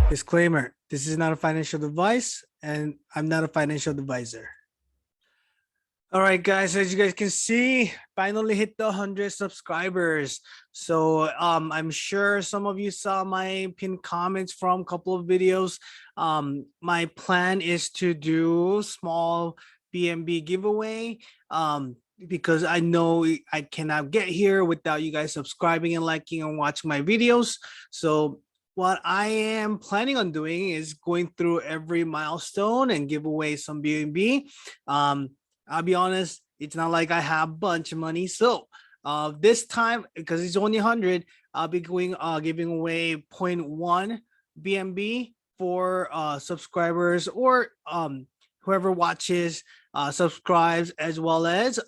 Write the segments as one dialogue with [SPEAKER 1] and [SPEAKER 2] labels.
[SPEAKER 1] Disclaimer, this is not a financial advice and I'm not a financial advisor. All right, guys, as you guys can see, finally hit the 100 subscribers. So I'm sure some of you saw my pinned comments from a couple of videos. My plan is to do small BNB giveaway because I know I cannot get here without you guys subscribing and liking and watching my videos. So what I am planning on doing is going through every milestone and give away some BNB. I'll be honest, it's not like I have a bunch of money. So this time, because it's only 100, I'll be giving away 0.1 BNB for subscribers or whoever watches, subscribes, as well as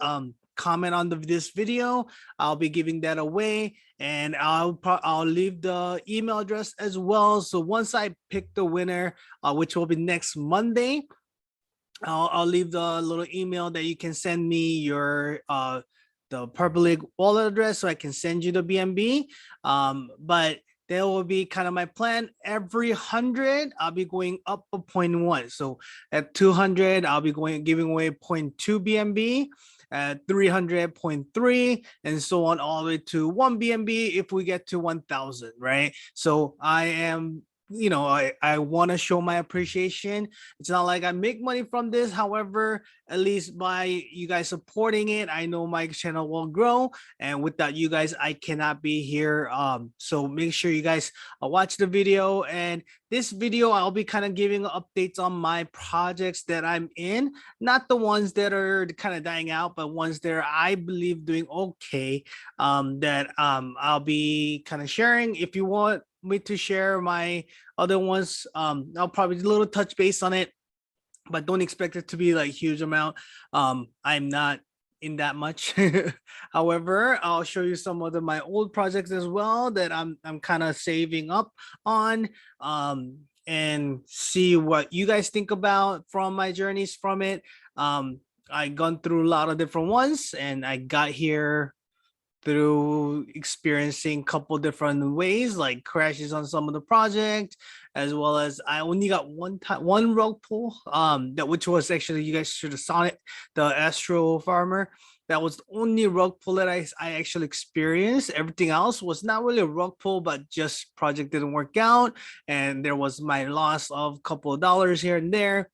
[SPEAKER 1] comment on this video. I'll be giving that away, and I'll leave the email address as well. So once I pick the winner, which will be next Monday, I'll leave the little email that you can send me your the public wallet address so I can send you the BNB. But that will be kind of my plan. Every 100, I'll be going up a 0.1. So at 200, I'll be giving away 0.2 BNB. At 300, 0.3, and so on all the way to 1 BNB if we get to 1,000, right? So I am, I want to show my appreciation. It's not like I make money from this. However, at least by you guys supporting it, I know my channel will grow. And without you guys, I cannot be here. So make sure you guys watch the video. And this video, I'll be kind of giving updates on my projects that I'm in, not the ones that are kind of dying out, but ones that are, I believe, doing okay. I'll be kind of sharing. If you want me to share my other ones, I'll probably do a little touch base on it, but don't expect it to be like huge amount. I'm not in that much. However, I'll show you some of my old projects as well that I'm kind of saving up on, and see what you guys think about from my journeys from it. I gone through a lot of different ones, and I got here through experiencing a couple different ways, like crashes on some of the project, as well as I only got one rug pull, which was actually, you guys should have saw it, the Astro Farmer. That was the only rug pull that I actually experienced. Everything else was not really a rug pull, but just project didn't work out, and there was my loss of a couple of dollars here and there.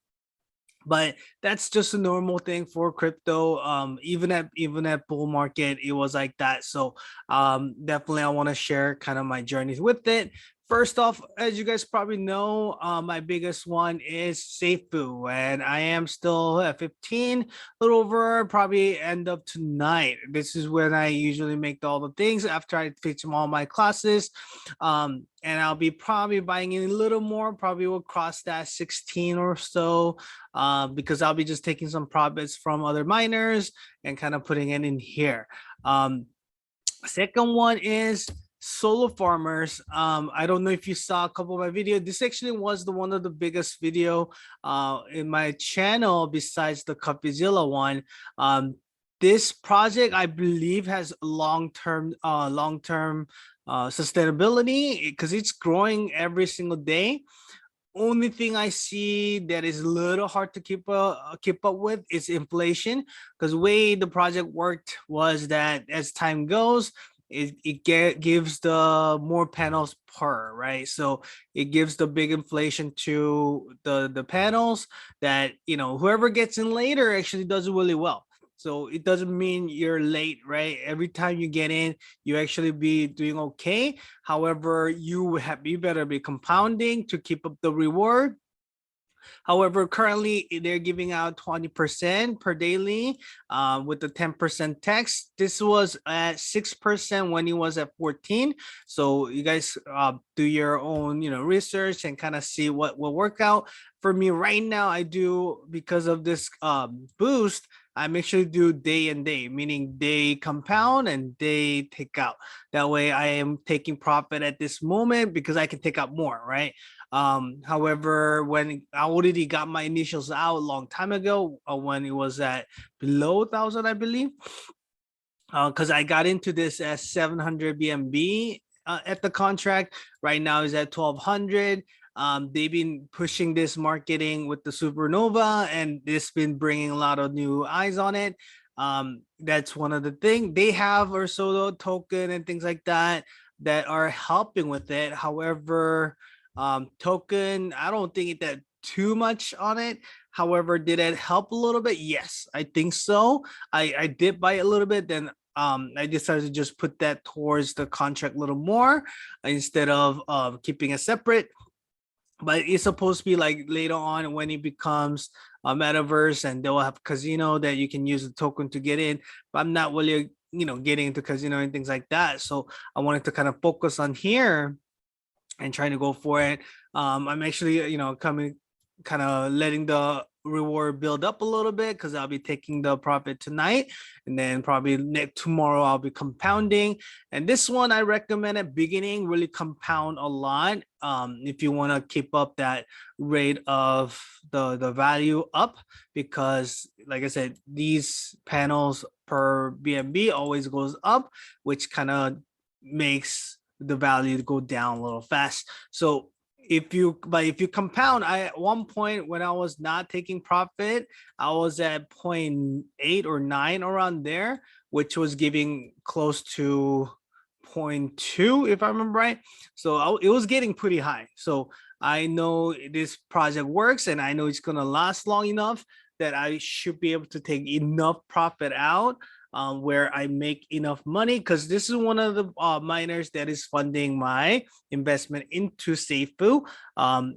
[SPEAKER 1] But that's just a normal thing for crypto. Even at bull market, it was like that. So definitely I want to share kind of my journeys with it. First off, as you guys probably know, my biggest one is Safuu, and I am still at 15, a little over, probably end of tonight. This is when I usually make all the things after I teach all my classes. And I'll be probably buying in a little more, probably will cross that 16 or so, because I'll be just taking some profits from other miners and kind of putting it in here. Second one is solo farmers. I don't know if you saw a couple of my videos. This actually was one of the biggest video in my channel besides the CoffeeZilla one. This project, I believe, has long-term sustainability because it's growing every single day. Only thing I see that is a little hard to keep up with is inflation, because the way the project worked was that as time goes, it gives the more panels per, right? So it gives the big inflation to the panels that, whoever gets in later actually does really well. So it doesn't mean you're late, right? Every time you get in, you actually be doing okay. However, you better be compounding to keep up the reward. However, currently they're giving out 20% per daily with the 10% tax. This was at 6% when it was at 14. So you guys do your own, research and kind of see what will work out. For me right now, I do, because of this boost, I make sure to do day and day, meaning day compound and day take out. That way I am taking profit at this moment because I can take out more, right? However, when I already got my initials out a long time ago, when it was at below 1,000, I believe, because I got into this as 700 BNB at the contract. Right now is at 1,200. They've been pushing this marketing with the supernova, and this been bringing a lot of new eyes on it. That's one of the things they have, or solo token and things like that that are helping with it. However, token, I don't think it that too much on it. However, did it help a little bit? Yes, I think so. I did buy a little bit, then I decided to just put that towards the contract a little more instead of keeping it separate. But it's supposed to be like later on when it becomes a metaverse, and they'll have casino that you can use the token to get in. But I'm not really, getting into casino and things like that. So I wanted to kind of focus on here and trying to go for it. I'm actually, coming, kind of letting the reward build up a little bit because I'll be taking the profit tonight, and then probably tomorrow I'll be compounding. And this one I recommend at beginning, really compound a lot. If you want to keep up that rate of the value up, because like I said, these panels per BNB always goes up, which kind of makes the value go down a little fast. So if you compound, I at one point when I was not taking profit, I was at 0.8 or 9 around there, which was giving close to 0.2 if I remember right. So it was getting pretty high. So I know this project works, and I know it's gonna last long enough that I should be able to take enough profit out where I make enough money, because this is one of the miners that is funding my investment into Safuu.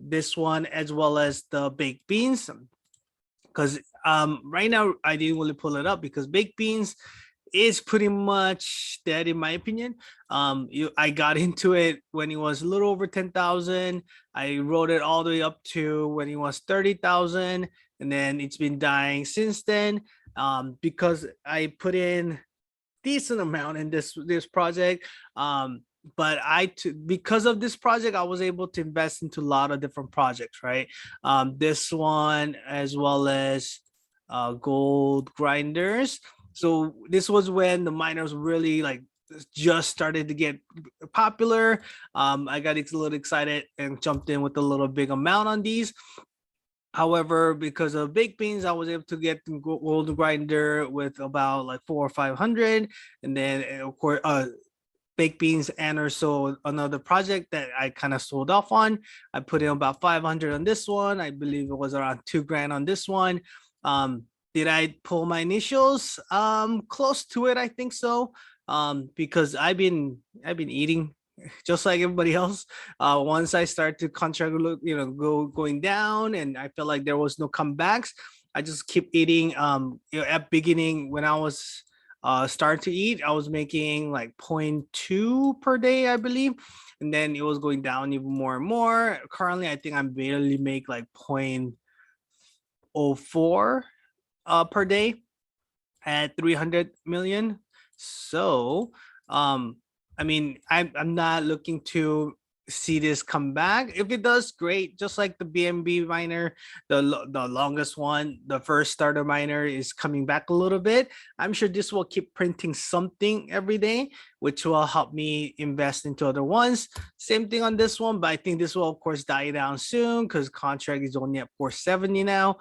[SPEAKER 1] This one, as well as the baked beans, because right now I didn't really pull it up because baked beans is pretty much dead in my opinion. I got into it when it was a little over 10,000. I rode it all the way up to when it was 30,000, and then it's been dying since then. Because I put in decent amount in this project. But because of this project, I was able to invest into a lot of different projects, right? This one, as well as gold grinders. So this was when the miners really like just started to get popular. I got a little excited and jumped in with a little big amount on these. However, because of baked beans, I was able to get the gold grinder with about like 400 or 500, and then of course, baked beans and or so another project that I kind of sold off on. I put in about 500 on this one. I believe it was around 2 grand on this one. Did I pull my initials? Close to it, I think so. Because I've been eating just like everybody else. Once I start to contract, going down, and I felt like there was no comebacks, I just keep eating. At beginning when I was starting to eat, I was making like 0.2 per day, I believe, and then it was going down even more and more. Currently, I think I barely make like 0.04 per day at 300 million. So I mean, I'm not looking to see this come back. If it does, great. Just like the BNB miner, the longest one, the first starter miner is coming back a little bit. I'm sure this will keep printing something every day, which will help me invest into other ones. Same thing on this one, but I think this will of course die down soon because contract is only at 470 now.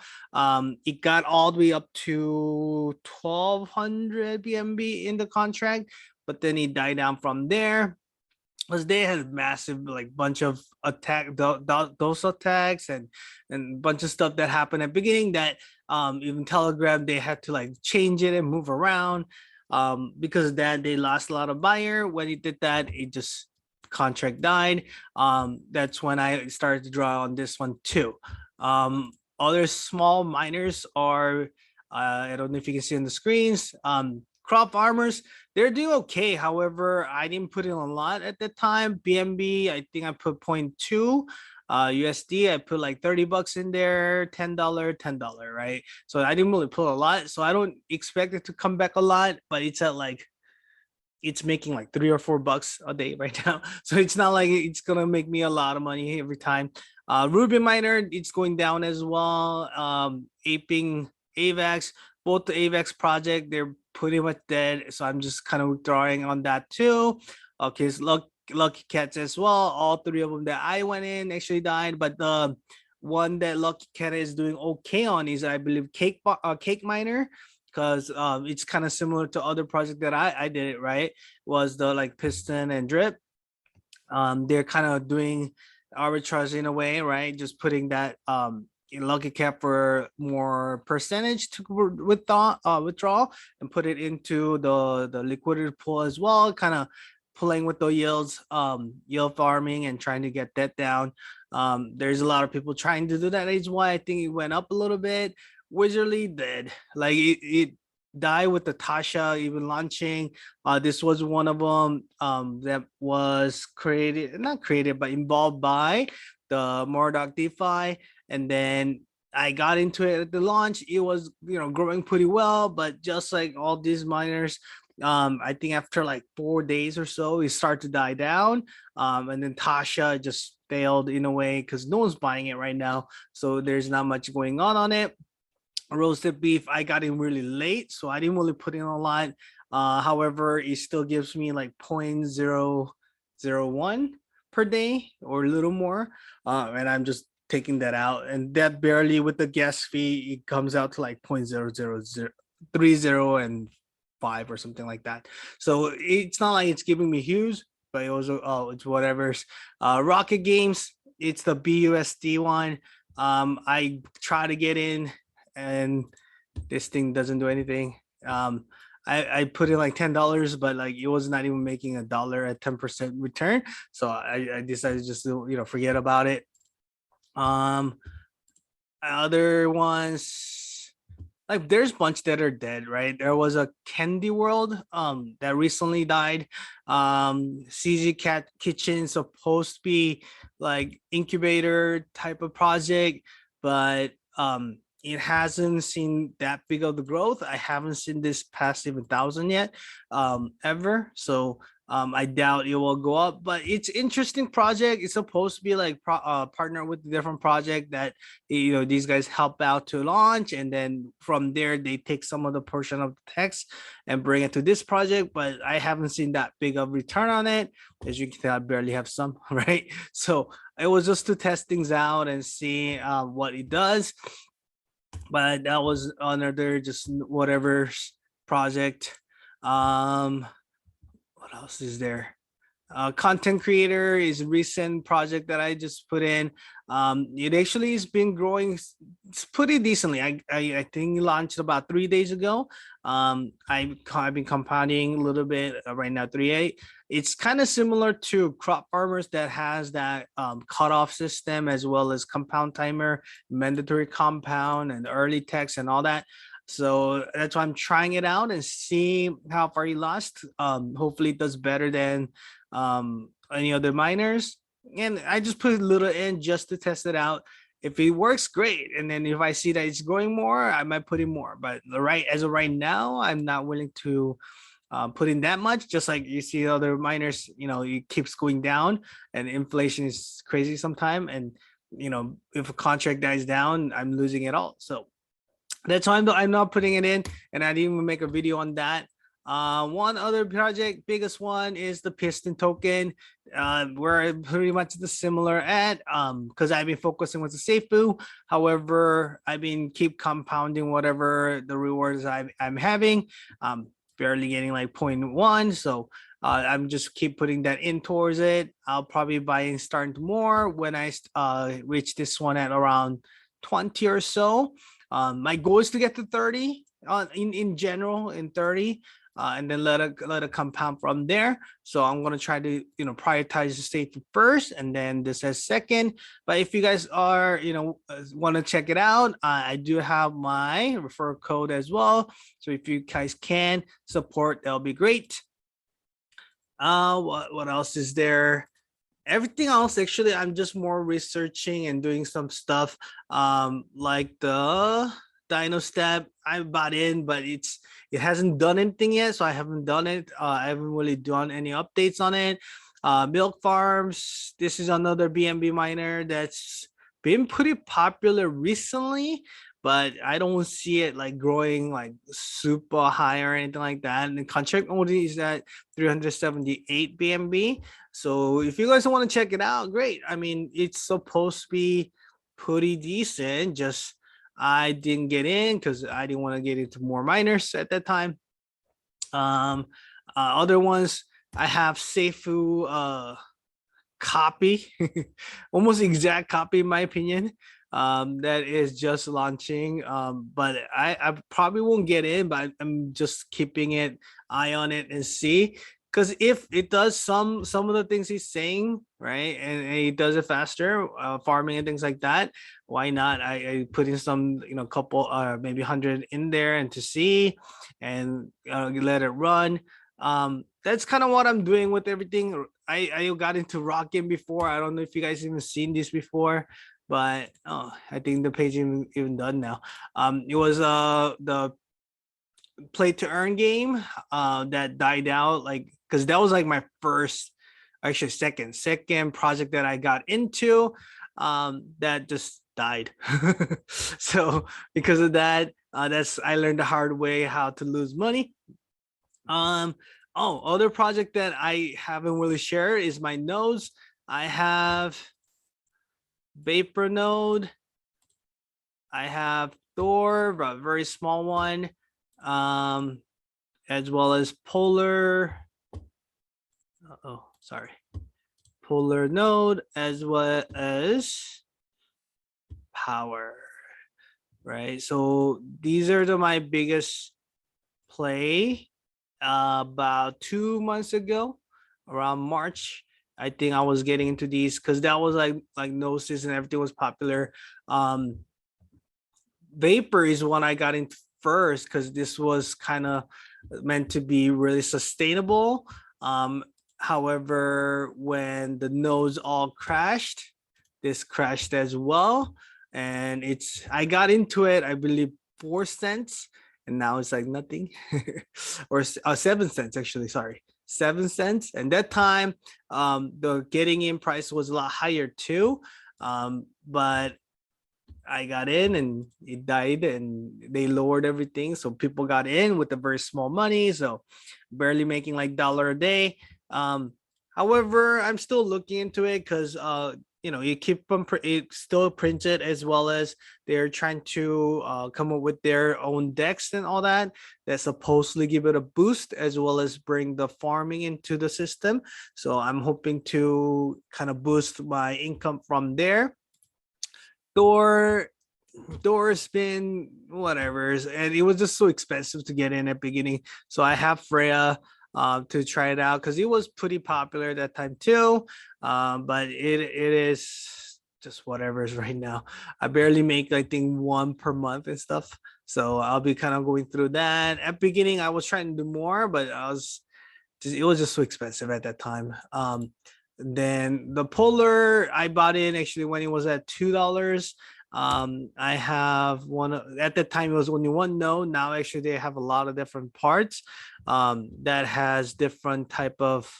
[SPEAKER 1] It got all the way up to 1200 BNB in the contract, but then he died down from there because they had massive like bunch of those attacks and bunch of stuff that happened at the beginning that even Telegram they had to like change it and move around. Because of that they lost a lot of buyer. When he did that, it just contract died. That's when I started to draw on this one too. Other small miners are I don't know if you can see on the screens. Crop farmers, they're doing okay. However, I didn't put in a lot at the time. BNB, I think I put 0.2. USD, I put like 30 bucks in there, $10, $10, right? So I didn't really put a lot. So I don't expect it to come back a lot, but it's at like, it's making like 3 or 4 bucks a day right now. So it's not like it's gonna make me a lot of money every time. Ruby miner, it's going down as well. Aping AVAX, both the AVAX project, they're pretty much dead. So I'm just kind of withdrawing on that too. Okay, so look, Lucky Cats as well. All three of them that I went in actually died, but the one that Lucky Cat is doing okay on is, I believe, Cake Miner, because it's kind of similar to other project that I did it right, was the like piston and drip. They're kind of doing arbitrage in a way, right? Just putting that in Lucky Cap for more percentage to withdraw and put it into the liquidity pool as well, kind of playing with the yields, yield farming and trying to get that down. There's a lot of people trying to do that. That's why I think it went up a little bit. Wizardly did, like it died with the Tasha even launching. This was one of them that was created, not created, but involved by the Murdoch DeFi. And then I got into it at the launch. It was, growing pretty well, but just like all these miners, I think after like 4 days or so, it started to die down. And then Tasha just failed in a way because no one's buying it right now. So there's not much going on it. Roasted beef, I got in really late, so I didn't really put in a lot. However, it still gives me like 0.001 per day or a little more, and I'm just taking that out, and that barely, with the gas fee, it comes out to like 0.00030 and 5 or something like that. So it's not like it's giving me huge, but it was, it's whatever's. Rocket Games, it's the BUSD one. I try to get in, and this thing doesn't do anything. I put in like $10, but like it was not even making $1 at 10% return. So I decided just to, forget about it. Other ones, like there's a bunch that are dead, right? There was a Candy World that recently died. CZ Cat Kitchen supposed to be like incubator type of project, but it hasn't seen that big of the growth. I haven't seen this past 1,000 yet, ever. So I doubt it will go up, but it's interesting project. It's supposed to be like partner with a different project that, these guys help out to launch, and then from there they take some of the portion of the text and bring it to this project. But I haven't seen that big of return on it. As you can tell, I barely have some, right? So it was just to test things out and see what it does. But that was another just whatever project. What else is there? Content creator is a recent project that I just put in. It actually has been growing pretty decently. I think launched about 3 days ago. I've been compounding a little bit right now, 3.8. It's kind of similar to Crop Farmers that has that cutoff system, as well as compound timer, mandatory compound, and early text and all that. So that's why I'm trying it out and see how far he lost. Hopefully it does better than any other miners. And I just put a little in just to test it out. If it works, great. And then if I see that it's growing more, I might put in more. But as of right now, I'm not willing to put in that much. Just like you see other miners, it keeps going down, and inflation is crazy sometimes. And if a contract dies down, I'm losing it all. So that's why I'm not putting it in, and I didn't even make a video on that. One other project, biggest one, is the Piston token. We're pretty much the similar at, because I've been focusing with the Safuu. However, I've been keep compounding whatever the rewards I'm having. Barely getting like 0.1, so I'm just keep putting that in towards it. I'll probably buy start more when I reach this one at around 20 or so. My goal is to get to 30 in general, in 30, and then let it compound from there. So I'm going to try to, prioritize the safety first, and then this as second. But if you guys are, want to check it out, I do have my referral code as well. So if you guys can support, that'll be great. What else is there? Everything else, actually, I'm just more researching and doing some stuff, like the Dino Step. I bought in, but it hasn't done anything yet, so I haven't done it. I haven't really done any updates on it. Milk Farms, this is another BNB miner that's been pretty popular recently, but I don't see it like growing like super high or anything like that. And the contract only is at 378 BNB. So if you guys want to check it out, great. I mean, it's supposed to be pretty decent. Just I didn't get in because I didn't want to get into more miners at that time. Um, Other ones I have Safuu copy, almost exact copy in my opinion. That is just launching. But I probably won't get in, but I'm just keeping it eye on it and see. Because if it does some of the things he's saying, right, and he does it faster, farming and things like that, why not? I put in some, couple, maybe 100 in there and to see, and let it run. That's kind of what I'm doing with everything. I got into rocking before. I don't know if you guys even seen this before, but I think the page even done now. It was the play to earn game that died out, like, because that was like my first, actually second project that I got into, that just died. So because of that, that's I learned the hard way how to lose money. Oh, other project that I haven't really shared is my nodes. I have Vapor node. I have Thor, a very small one, as well as Polar. Oh, sorry. Polar node, as well as Power. Right. So these are my biggest play. About 2 months ago, around March, I think I was getting into these because that was like Gnosis and everything was popular. Vapor is one I got into first because this was kind of meant to be really sustainable. However, when the nodes all crashed, this crashed as well, and I got into it, I believe, 4 cents, and now it's like nothing. Or 7 cents actually, sorry, 7 cents. And that time, the getting in price was a lot higher too, but I got in and it died and they lowered everything. So people got in with a very small money. So barely making like $1 a day. However, I'm still looking into it because you keep them it still printed, as well as they're trying to come up with their own decks and all that supposedly give it a boost, as well as bring the farming into the system. So I'm hoping to kind of boost my income from there. Door Door's been whatever, and it was just so expensive to get in at beginning. So I have Freya to try it out because it was pretty popular at that time too. But it is just whatever is right now. I barely make, I think, one per month and stuff. So I'll be kind of going through that. At beginning, I was trying to do more, but it was just so expensive at that time. Then the Polar I bought in actually when it was at $2. I have one at the time, it was only one node. Now actually they have a lot of different parts that has different type of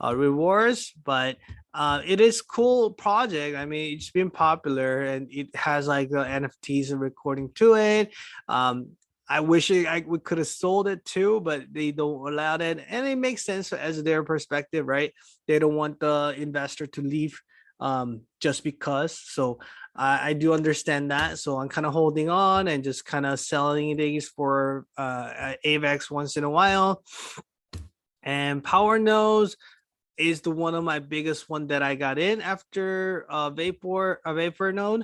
[SPEAKER 1] rewards, but it is cool project. I mean, it's been popular and it has like the NFTs and recording to it. I wish we could have sold it too, but they don't allow that, and it makes sense as their perspective, right? They don't want the investor to leave just because. So I do understand that. So I'm kind of holding on and just kind of selling these for AVAX once in a while. And Power Nose is the one of my biggest one that I got in after Vapor node.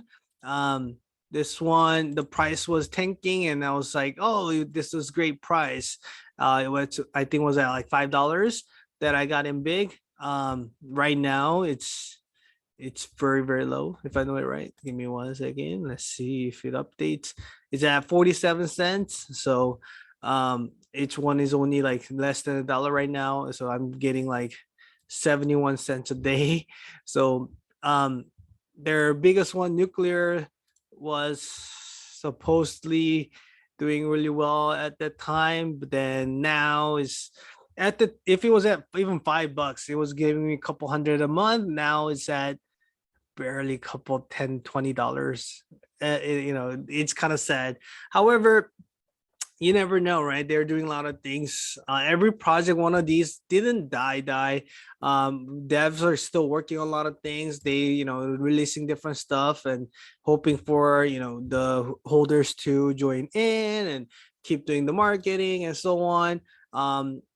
[SPEAKER 1] This one, the price was tanking, and I was like, oh, this is great price. It was, I think, was at like $5 that I got in big. Right now it's very, very low, if I know it right. Give me 1 second. Let's see if it updates. It's at 47 cents. So each one is only like less than $1 right now. So I'm getting like 71 cents a day. So their biggest one, Nuclear, was supposedly doing really well at that time, but then now is if it was at even $5, it was giving me a couple hundred a month. Now it's at barely couple $10-$20. You know, it's kind of sad. However, you never know, right? They're doing a lot of things. Every project, one of these didn't die. Devs are still working on a lot of things. They, you know, releasing different stuff and hoping for, you know, the holders to join in and keep doing the marketing and so on.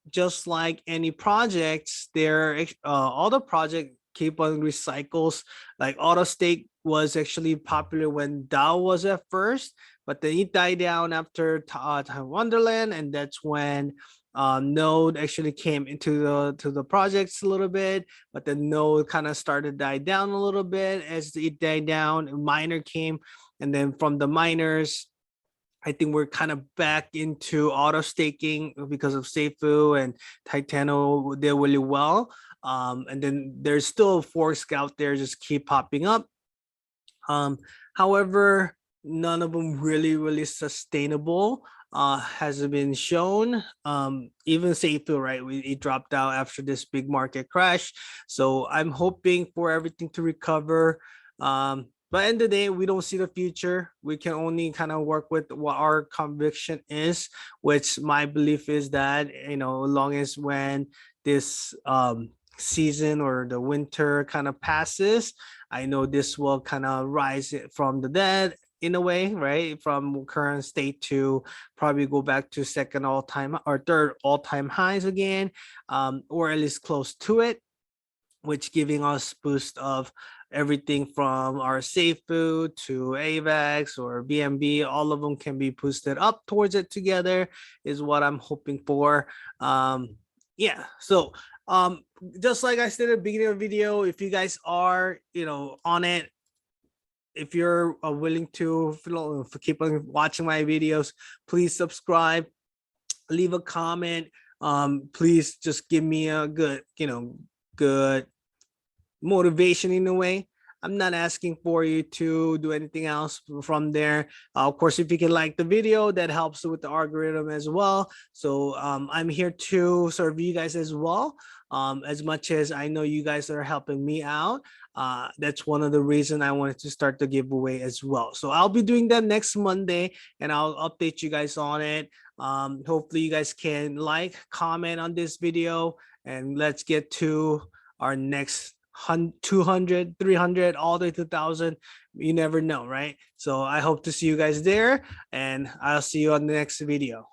[SPEAKER 1] Just like any projects, they're all the project keep on recycles. Like auto stake was actually popular when DAO was at first, but then it died down after Time Wonderland, and that's when Node actually came into the projects a little bit. But then Node kind of started to die down a little bit. As it died down, Miner came, and then from the miners, I think we're kind of back into auto staking because of Safuu and Titano did really well. And then there's still forks out there just keep popping up. However, none of them really sustainable has been shown. Even Safuu, right? It dropped out after this big market crash. So I'm hoping for everything to recover. But end of the day, we don't see the future. We can only kind of work with what our conviction is, which my belief is that, you know, as long as when this season or the winter kind of passes, I know this will kind of rise from the dead in a way, right? From current state to probably go back to second all-time or third all-time highs again, or at least close to it, which giving us boost of everything from our Safuu to AVAX or BNB. All of them can be boosted up towards it together is what I'm hoping for. Yeah, so just like I said at the beginning of the video, if you guys are, you know, on it, if you're willing to keep on watching my videos, please subscribe, leave a comment. Please just give me a good, you know, good motivation in a way. I'm not asking for you to do anything else from there. Of course, if you can like the video, that helps with the algorithm as well. So I'm here to serve you guys as well. As much as I know you guys are helping me out, that's one of the reasons I wanted to start the giveaway as well. So I'll be doing that next Monday, and I'll update you guys on it. Hopefully you guys can like, comment on this video, and let's get to our next 200, 300, all the way to 1,000. You never know, right? So I hope to see you guys there, and I'll see you on the next video.